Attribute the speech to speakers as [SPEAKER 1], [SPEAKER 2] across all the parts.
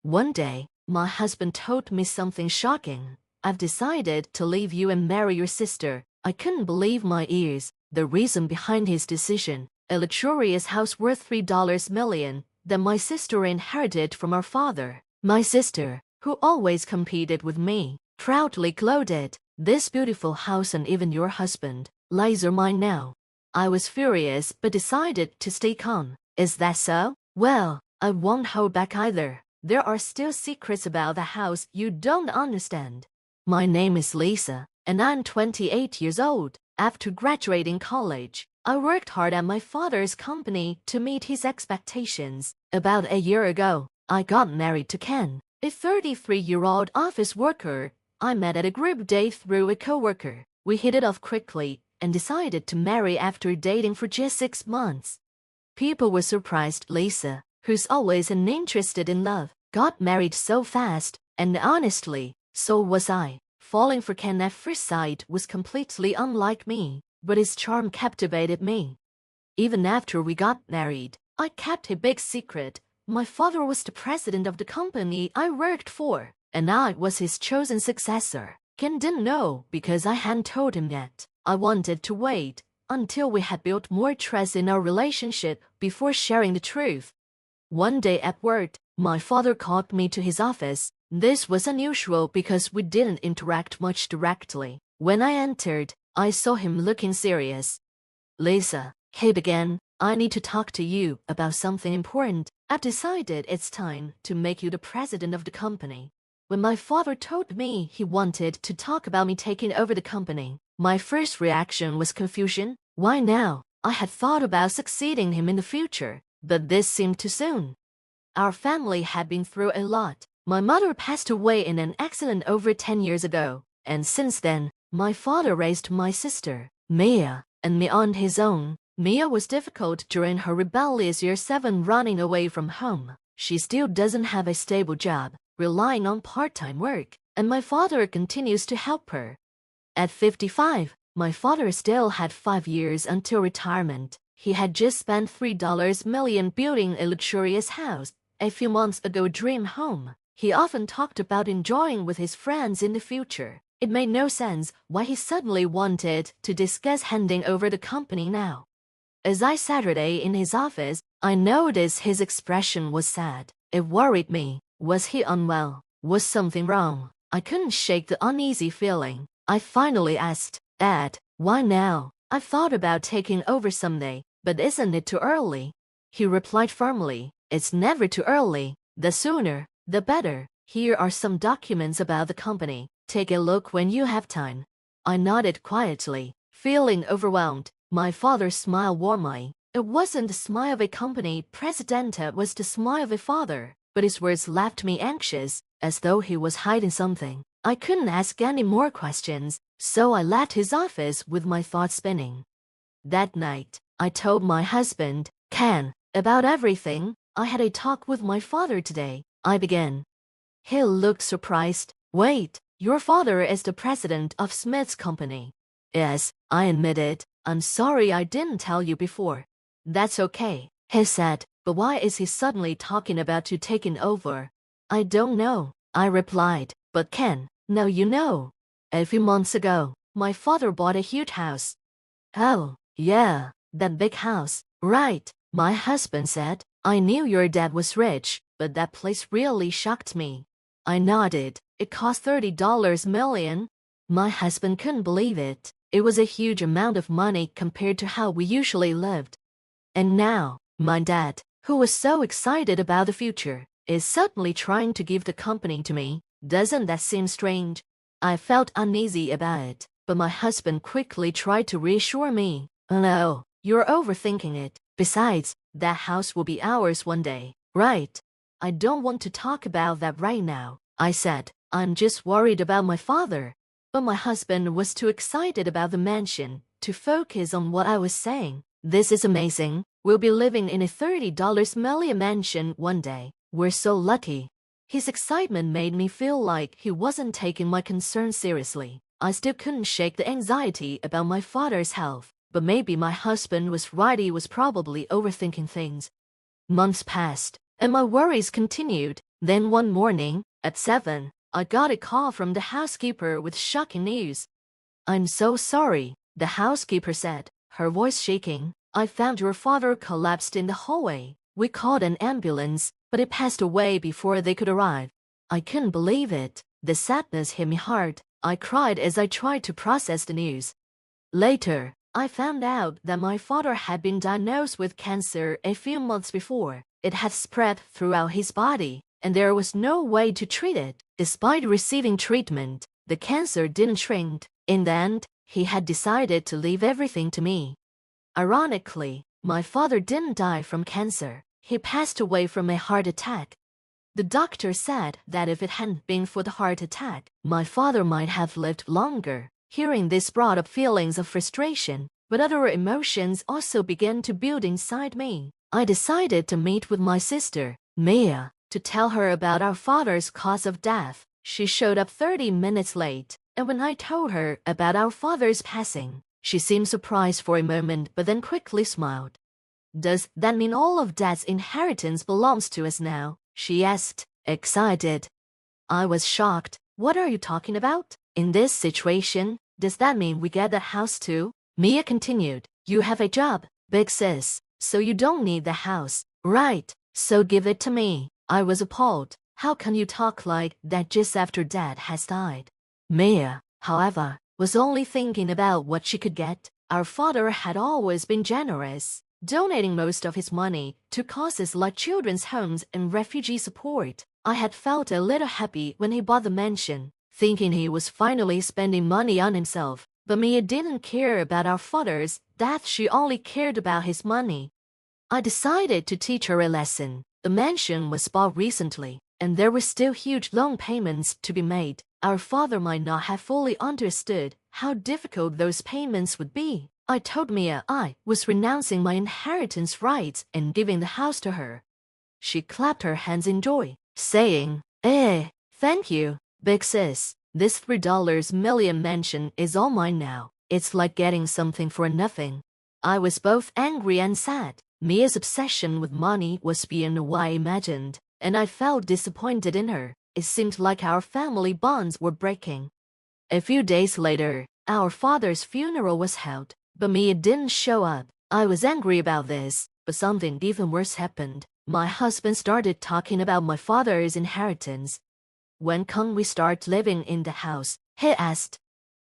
[SPEAKER 1] One day, my husband told me something shocking. I've decided to leave you and marry your sister. I couldn't believe my ears. The reason behind his decision, a luxurious house worth $3 million that my sister inherited from our father. My sister, who always competed with me, proudly gloated, "This beautiful house and even your husband, lies are mine now." I was furious but decided to stay calm. "Is that so? Well, I won't hold back either. There are still secrets about the house you don't understand. My name is Lisa, and I'm 28 years old. After graduating college, I worked hard at my father's company to meet his expectations. About a year ago, I got married to Ken, a 33-year-old office worker I met at a group date through a coworker. We hit it off quickly and decided to marry after dating for just 6 months. People were surprised Lisa, who's always interested in love, got married so fast, and honestly, so was I. Falling for Ken at first sight was completely unlike me, but his charm captivated me. Even after we got married, I kept a big secret. My father was the president of the company I worked for, and I was his chosen successor. Ken didn't know because I hadn't told him yet. I wanted to wait until we had built more trust in our relationship before sharing the truth. One day at work, my father called me to his office. This was unusual because we didn't interact much directly. When I entered, I saw him looking serious. "Lisa," he began, "I need to talk to you about something important. I've decided it's time to make you the president of the company." When my father told me he wanted to talk about me taking over the company, my first reaction was confusion. Why now? I had thought about succeeding him in the future, but this seemed too soon. Our family had been through a lot. My mother passed away in an accident over 10 years ago, and since then, my father raised my sister, Mia, and me on his own. Mia was difficult during her rebellious year 7 running away from home. She still doesn't have a stable job, relying on part-time work, and my father continues to help her. At 55, my father still had 5 years until retirement. He had just spent $3 million building a luxurious house, a few months ago a dream home. He often talked about enjoying with his friends in the future. It made no sense why he suddenly wanted to discuss handing over the company now. As I sat in his office, I noticed his expression was sad. It worried me. Was he unwell? Was something wrong? I couldn't shake the uneasy feeling. I finally asked, "Dad, why now? I've thought about taking over someday, but isn't it too early?" He replied firmly, "It's never too early. The sooner, the better. Here are some documents about the company. Take a look when you have time." I nodded quietly, feeling overwhelmed. My father smiled warmly. It wasn't the smile of a company president, it was the smile of a father, but his words left me anxious, as though he was hiding something. I couldn't ask any more questions, so I left his office with my thoughts spinning. That night, I told my husband, Ken, about everything. "I had a talk with my father today," I began. He looked surprised. "Wait, your father is the president of Smith's company?" "Yes," I admitted. "I'm sorry I didn't tell you before." "That's okay," he said, "but why is he suddenly talking about you taking over?" "I don't know," I replied, "but Ken, now you know. A few months ago, my father bought a huge house." "Oh, yeah, that big house, right," my husband said. "I knew your dad was rich, but that place really shocked me." I nodded. "It cost $30 million. My husband couldn't believe it. It was a huge amount of money compared to how we usually lived. And now, my dad, who was so excited about the future, is suddenly trying to give the company to me. Doesn't that seem strange?" I felt uneasy about it, but my husband quickly tried to reassure me. "No, you're overthinking it. Besides, that house will be ours one day, right?" "I don't want to talk about that right now," I said. "I'm just worried about my father." But my husband was too excited about the mansion to focus on what I was saying. "This is amazing. We'll be living in a $30 million mansion one day. We're so lucky." His excitement made me feel like he wasn't taking my concerns seriously. I still couldn't shake the anxiety about my father's health, but maybe my husband was right, he was probably overthinking things. Months passed, and my worries continued. Then one morning, at 7, I got a call from the housekeeper with shocking news. "I'm so sorry," the housekeeper said, her voice shaking. "I found your father collapsed in the hallway. We called an ambulance, but he passed away before they could arrive." I couldn't believe it. The sadness hit me hard. I cried as I tried to process the news. Later, I found out that my father had been diagnosed with cancer a few months before. It had spread throughout his body, and there was no way to treat it. Despite receiving treatment, the cancer didn't shrink. In the end, he had decided to leave everything to me. Ironically, my father didn't die from cancer. He passed away from a heart attack. The doctor said that if it hadn't been for the heart attack, my father might have lived longer. Hearing this brought up feelings of frustration, but other emotions also began to build inside me. I decided to meet with my sister, Mia, to tell her about our father's cause of death. She showed up 30 minutes late, and when I told her about our father's passing, she seemed surprised for a moment but then quickly smiled. "Does that mean all of Dad's inheritance belongs to us now?" she asked, excited. I was shocked. "What are you talking about? In this situation, does that mean we get the house too?" Mia continued. "You have a job, big sis, so you don't need the house, right? So give it to me." I was appalled. "How can you talk like that just after Dad has died?" Mia, however, was only thinking about what she could get. Our father had always been generous, donating most of his money to causes like children's homes and refugee support. I had felt a little happy when he bought the mansion, thinking he was finally spending money on himself. But Mia didn't care about our father's death, she only cared about his money. I decided to teach her a lesson. The mansion was bought recently, and there were still huge loan payments to be made. Our father might not have fully understood how difficult those payments would be. I told Mia I was renouncing my inheritance rights and giving the house to her. She clapped her hands in joy, saying, thank you, big sis. This $3 million mansion is all mine now. It's like getting something for nothing." I was both angry and sad. Mia's obsession with money was beyond what I imagined, and I felt disappointed in her. It seemed like our family bonds were breaking. A few days later, our father's funeral was held, but Mia didn't show up. I was angry about this, but something even worse happened. My husband started talking about my father's inheritance. "When can we start living in the house?" he asked.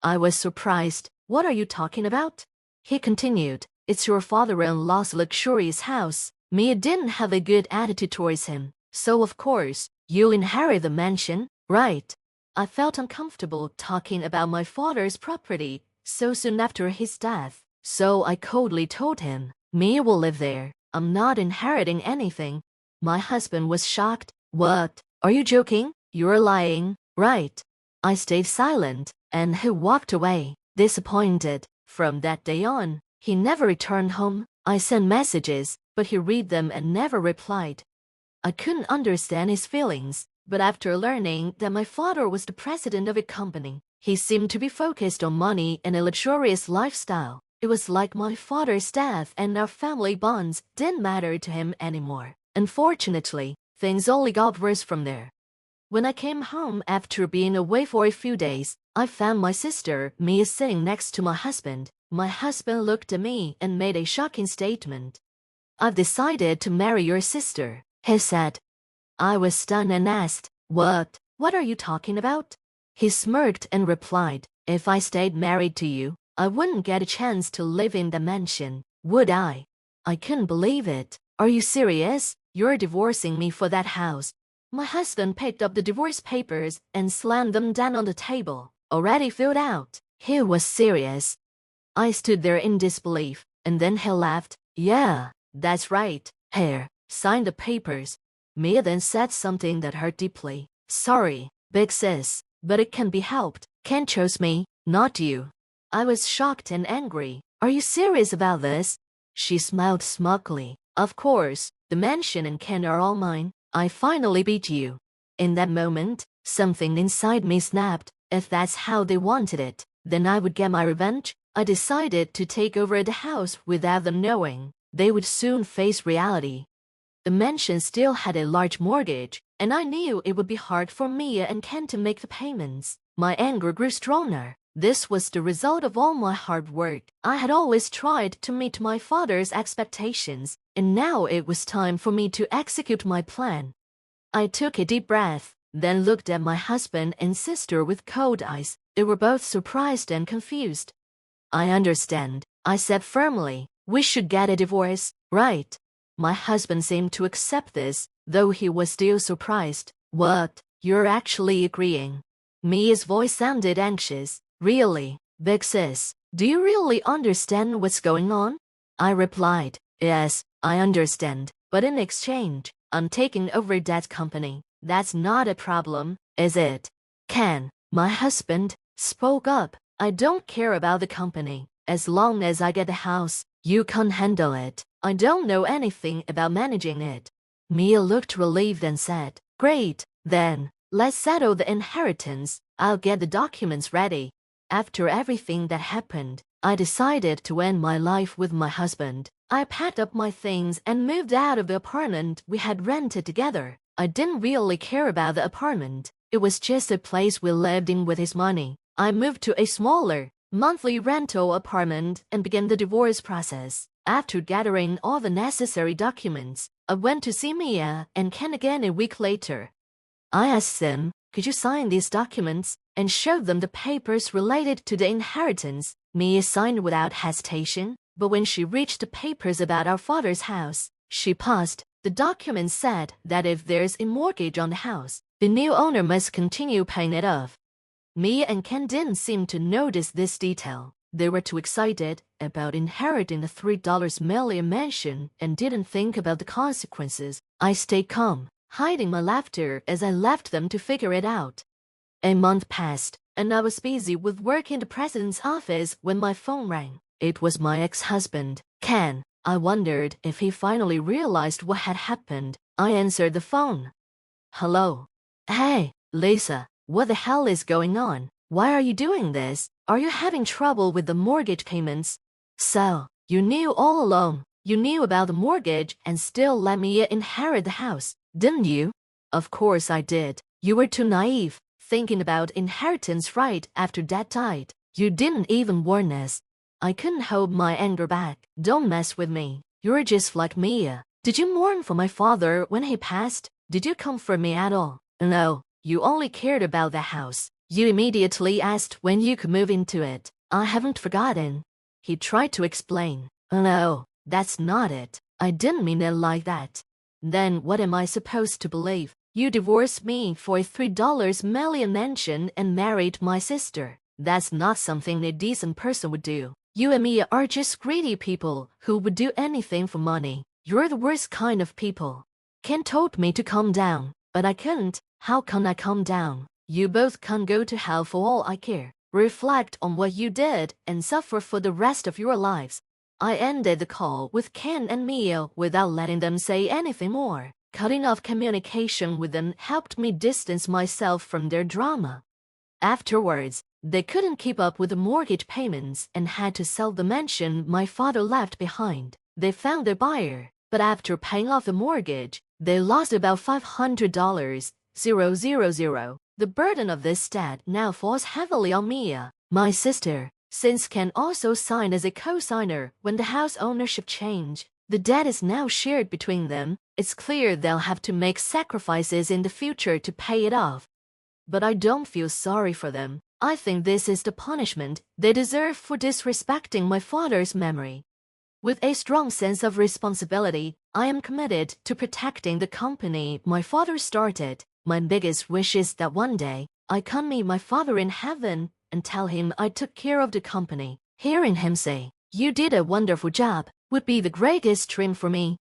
[SPEAKER 1] I was surprised. "What are you talking about?" He continued. "It's your father-in-law's luxurious house." Mia didn't have a good attitude towards him. "So of course, you'll inherit the mansion, right?" I felt uncomfortable talking about my father's property so soon after his death. So I coldly told him, "Mia will live there. I'm not inheriting anything." My husband was shocked. "What? Are you joking? You're lying, right?" I stayed silent, and he walked away, disappointed. From that day on, he never returned home. I sent messages, but he read them and never replied. I couldn't understand his feelings, but after learning that my father was the president of a company, he seemed to be focused on money and a luxurious lifestyle. It was like my father's death and our family bonds didn't matter to him anymore. Unfortunately, things only got worse from there. When I came home after being away for a few days, I found my sister, Mia, sitting next to my husband. My husband looked at me and made a shocking statement. "I've decided to marry your sister," he said. I was stunned and asked, What? What are you talking about?" He smirked and replied, "If I stayed married to you, I wouldn't get a chance to live in the mansion, would I?" I couldn't believe it. "Are you serious? You're divorcing me for that house?" My husband picked up the divorce papers and slammed them down on the table. "Already filled out." He was serious. I stood there in disbelief, and then he laughed. "Yeah, that's right. Here, sign the papers." Mia then said something that hurt deeply. "Sorry, big sis, but it can be helped. Ken chose me, not you." I was shocked and angry. "Are you serious about this?" She smiled smugly. "Of course, the mansion and Ken are all mine. I finally beat you." In that moment, something inside me snapped. If that's how they wanted it, then I would get my revenge. I decided to take over the house without them knowing. They would soon face reality. The mansion still had a large mortgage, and I knew it would be hard for Mia and Ken to make the payments. My anger grew stronger. This was the result of all my hard work. I had always tried to meet my father's expectations, and now it was time for me to execute my plan. I took a deep breath, then looked at my husband and sister with cold eyes. They were both surprised and confused. "I understand," I said firmly. "We should get a divorce, right?" My husband seemed to accept this, though he was still surprised. "What? You're actually agreeing?" Mia's voice sounded anxious. "Really, big sis, do you really understand what's going on?" I replied, "Yes, I understand, but in exchange, I'm taking over that company. That's not a problem, is it?" Ken, my husband, spoke up. "I don't care about the company. As long as I get the house, you can handle it. I don't know anything about managing it." Mia looked relieved and said, "Great, then, let's settle the inheritance. I'll get the documents ready." After everything that happened, I decided to end my life with my husband. I packed up my things and moved out of the apartment we had rented together. I didn't really care about the apartment. It was just a place we lived in with his money. I moved to a smaller, monthly rental apartment and began the divorce process. After gathering all the necessary documents, I went to see Mia and Ken again a week later. I asked them, "Could you sign these documents?" and showed them the papers related to the inheritance. Mia signed without hesitation, but when she reached the papers about our father's house, she paused. The document said that if there's a mortgage on the house, the new owner must continue paying it off. Mia and Ken didn't seem to notice this detail. They were too excited about inheriting the $3 million mansion and didn't think about the consequences. I stayed calm, hiding my laughter as I left them to figure it out. A month passed, and I was busy with work in the president's office when my phone rang. It was my ex-husband, Ken. I wondered if he finally realized what had happened. I answered the phone. "Hello." "Hey, Lisa, what the hell is going on? Why are you doing this? Are you having trouble with the mortgage payments?" "So, you knew all along. You knew about the mortgage and still let me inherit the house, didn't you?" "Of course I did. You were too naive, thinking about inheritance right after Dad died. You didn't even warn us." I couldn't hold my anger back. "Don't mess with me. You're just like Mia. Did you mourn for my father when he passed? Did you comfort me at all?" "No, you only cared about the house. You immediately asked when you could move into it." "I haven't forgotten." He tried to explain. "No, that's not it. I didn't mean it like that." "Then what am I supposed to believe? You divorced me for a $3 million mansion and married my sister. That's not something a decent person would do. You and me are just greedy people who would do anything for money. You're the worst kind of people." Ken told me to calm down, but I couldn't. How can I calm down? "You both can go to hell for all I care. Reflect on what you did and suffer for the rest of your lives." I ended the call with Ken and Mia without letting them say anything more. Cutting off communication with them helped me distance myself from their drama. Afterwards, they couldn't keep up with the mortgage payments and had to sell the mansion my father left behind. They found a buyer, but after paying off the mortgage, they lost about $500. The burden of this debt now falls heavily on Mia, my sister. Since Ken also signed as a co-signer when the house ownership changed, the debt is now shared between them. It's clear they'll have to make sacrifices in the future to pay it off. But I don't feel sorry for them. I think this is the punishment they deserve for disrespecting my father's memory. With a strong sense of responsibility, I am committed to protecting the company my father started. My biggest wish is that one day, I can meet my father in heaven and tell him I took care of the company. Hearing him say, "You did a wonderful job," would be the greatest dream for me.